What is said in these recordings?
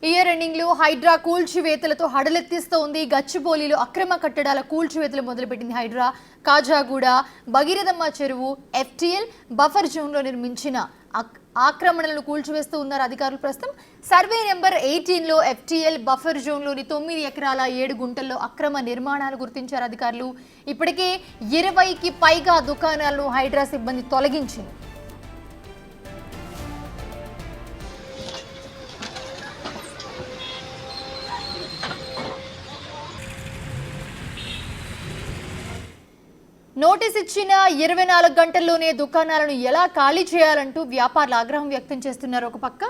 Year ending లో హైడ్రా కూల్చివేతలతో హడలెత్తిస్తోంది. గచ్చిబౌలిలో అక్రమ కట్టడాల కూల్చివేతలు మొదలుపెట్టింది హైడ్రా. కాజాగూడ భగీరథమ్మ చెరువు ఎఫ్టీఎల్ బఫర్ జోన్ లో నిర్మించిన ఆక్రమణలను కూల్చివేస్తూ ఉన్నారు అధికారులు. ప్రస్తుతం సర్వే నెంబర్ 18 లో ఎఫ్టీఎల్ బఫర్ జోన్ లోని 9 ఎకరాల 7 గుంటల్లో అక్రమ నిర్మాణాలు గుర్తించారు అధికారులు. ఇప్పటికే 20కి పైగా దుకాణాలను హైడ్రా సిబ్బంది తొలగించింది. నోటీస్ ఇచ్చిన 24 గంటల్లోనే దుకాణాలను ఎలా ఖాళీ చేయాలంటూ వ్యాపారులు ఆగ్రహం వ్యక్తం చేస్తున్నారు. ఒక పక్క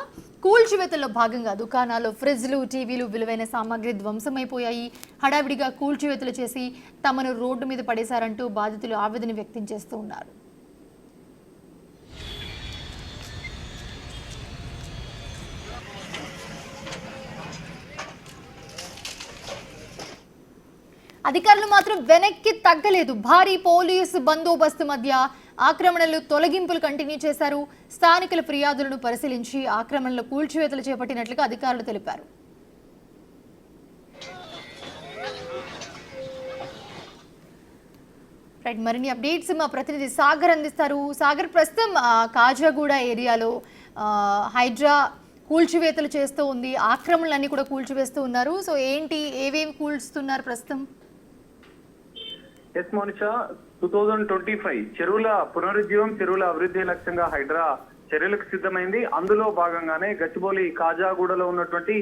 కూల్చివేతల్లో భాగంగా దుకాణాలు, ఫ్రిడ్జ్లు, టీవీలు, విలువైన సామాగ్రి ధ్వంసమైపోయాయి. హడావిడిగా కూల్చివేతలు చేసి తమను రోడ్డు మీద పడేశారంటూ బాధితులు ఆవేదన వ్యక్తం చేస్తూ ఉన్నారు. అధికారులు మాత్రం వెనక్కి తగ్గలేదు. భారీ పోలీసు బందోబస్తు మధ్య ఆక్రమణలు తొలగింపులు కంటిన్యూ చేశారు. స్థానికుల ఫిర్యాదులను పరిశీలించి ఆక్రమణలు కూల్చివేతలు చేపట్టినట్లుగా అధికారులు తెలిపారు. మరిన్ని అప్డేట్స్ మా ప్రతినిధి సాగర్ అందిస్తారు. సాగర్, ప్రస్తుతం కాజాగూడ ఏరియాలో హైడ్రా కూల్చివేతలు చేస్తూ ఉంది. ఆక్రమణలన్నీ కూడా కూల్చివేస్తూ ఉన్నారు. సో ఏంటి, ఏవేమి కూల్చుతున్నారు ప్రస్తుతం? ఎస్ మోనిషా, 2025 చెరువుల పునరుజ్జీవం, చెరువుల అభివృద్ధి లక్ష్యంగా హైడ్రా చర్యలకు సిద్ధమైంది. అందులో భాగంగానే గచ్చిబౌలి కాజాగూడలో ఉన్నటువంటి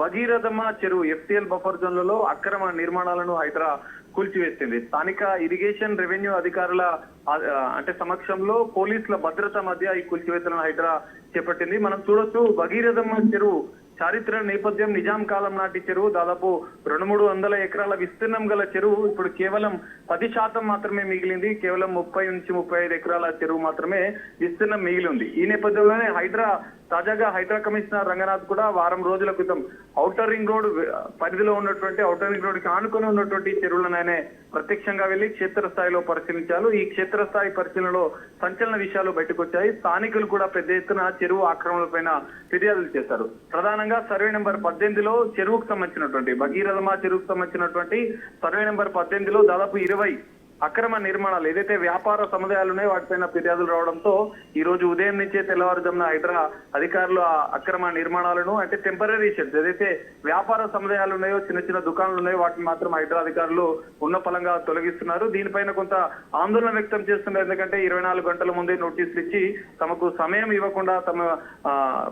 భగీరథమ్మ చెరువు ఎఫ్టీఎల్ బఫర్ జోన్లలో అక్రమ నిర్మాణాలను హైడ్రా కూల్చివేస్తుంది. స్థానిక ఇరిగేషన్, రెవెన్యూ అధికారుల సమక్షంలో పోలీసుల భద్రత మధ్య ఈ కూల్చివేతలను హైడ్రా చేపట్టింది. మనం చూడొచ్చు, భగీరథమ్మ చెరువు చారిత్రక నేపథ్యం, నిజాం కాలం నాటి చెరువు. దాదాపు 200-300 ఎకరాల విస్తీర్ణం గల చెరువు ఇప్పుడు కేవలం 10% మాత్రమే మిగిలింది. కేవలం 30 నుంచి 35 ఎకరాల చెరువు మాత్రమే విస్తీర్ణం మిగిలి ఉంది. ఈ నేపథ్యంలోనే తాజాగా హైడ్రా కమిషనర్ రంగనాథ్ కూడా వారం రోజుల క్రితం ఔటర్ రింగ్ రోడ్ పరిధిలో ఉన్నటువంటి ఔటర్ రింగ్ రోడ్ కి ఆనుకొని ఉన్నటువంటి చెరువులను ఆయన ప్రత్యక్షంగా వెళ్లి క్షేత్రస్థాయిలో పరిశీలించారు. ఈ క్షేత్రస్థాయి పరిశీలనలో సంచలన విషయాలు బయటకు వచ్చాయి. స్థానికులు కూడా పెద్ద ఎత్తున చెరువు ఆక్రమణలపైన ఫిర్యాదులు చేశారు. ప్రధానంగా సర్వే నెంబర్ 18లో చెరువుకు సంబంధించినటువంటి భగీరథమ్మ చెరువుకు సంబంధించినటువంటి సర్వే నెంబర్ 18లో దాదాపు 20 అక్రమ నిర్మాణాలు, ఏదైతే వ్యాపార సముదాయాలు ఉన్నాయో వాటిపైన ఫిర్యాదులు రావడంతో ఈ రోజు ఉదయం నుంచే తెల్లవారుజామున హైడ్రా అధికారులు ఆ అక్రమ నిర్మాణాలను, టెంపరీ షెడ్స్, ఏదైతే వ్యాపార సముదాయాలు ఉన్నాయో, చిన్న చిన్న దుకాణాలు ఉన్నాయో వాటిని మాత్రం హైడ్రా అధికారులు ఉన్న ఫలంగా తొలగిస్తున్నారు. దీనిపైన కొంత ఆందోళన వ్యక్తం చేస్తున్నారు. ఎందుకంటే 24 గంటల ముందే నోటీసులు ఇచ్చి తమకు సమయం ఇవ్వకుండా తమ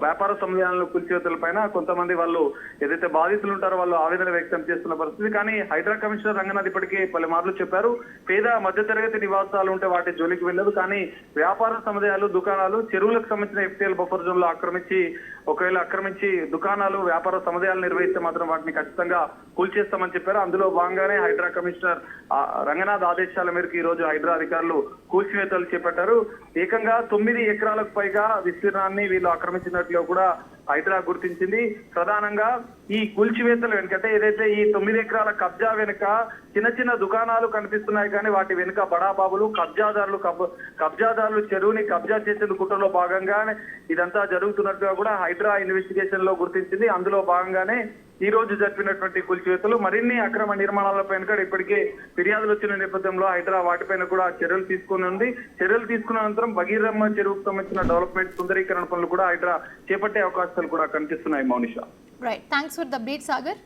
వ్యాపార సముదాయాలను కూల్చివేతల పైన కొంతమంది వాళ్ళు ఏదైతే బాధితులు ఉంటారో వాళ్ళు ఆవేదన వ్యక్తం చేస్తున్న పరిస్థితి. కానీ హైడ్రా కమిషనర్ రంగనాథ్ ఇప్పటికే పలుమార్లు చెప్పారు, పేద మధ్యతరగతి నివాసాలు ఉంటే వాటి జోలికి వెళ్ళదు, కానీ వ్యాపార సముదాయాలు, దుకాణాలు, చెరువులకు సంబంధించిన ఎఫ్టీఎల్ బఫర్ జోన్ లో ఆక్రమించి దుకాణాలు, వ్యాపార సముదాయాలు నిర్వహిస్తే మాత్రం వాటిని ఖచ్చితంగా కూల్చేస్తామని చెప్పారు. అందులో భాగంగానే హైడ్రా కమిషనర్ రంగనాథ్ ఆదేశాల మేరకు ఈ రోజు హైడ్రా అధికారులు కూల్చివేతలు చేపట్టారు. ఏకంగా 9 ఎకరాలకు పైగా విస్తీర్ణాన్ని వీళ్ళు ఆక్రమించినట్లు కూడా హైడ్రా గుర్తించింది. ప్రధానంగా ఈ కూల్చివేతలు వెనుకంటే ఏదైతే ఈ 9 ఎకరాల కబ్జా వెనుక చిన్న చిన్న దుకాణాలు కనిపిస్తున్నాయి, కానీ వాటి వెనుక బడాబాబులు, కబ్జాదారులు చెరువుని కబ్జా చేసేందుకు కుట్రలో భాగంగానే ఇదంతా జరుగుతున్నట్టుగా కూడా హైడ్రా ఇన్వెస్టిగేషన్ లో గుర్తించింది. అందులో భాగంగానే ఈ రోజు జరిపినటువంటి కూల్చివేతలు, మరిన్ని అక్రమ నిర్మాణాలపైన కూడా ఇప్పటికే ఫిర్యాదులు వచ్చిన నేపథ్యంలో హైడ్రా వాటిపైన కూడా చర్యలు తీసుకుని ఉంది. చర్యలు తీసుకున్న అనంతరం భగీరథమ్మ చెరువుకు సంబంధించిన డెవలప్మెంట్, సుందరీకరణ పనులు కూడా హైడ్రా చేపట్టే అవకాశాలు కూడా కనిపిస్తున్నాయి. Mounisha, right, thanks for the update Sagar.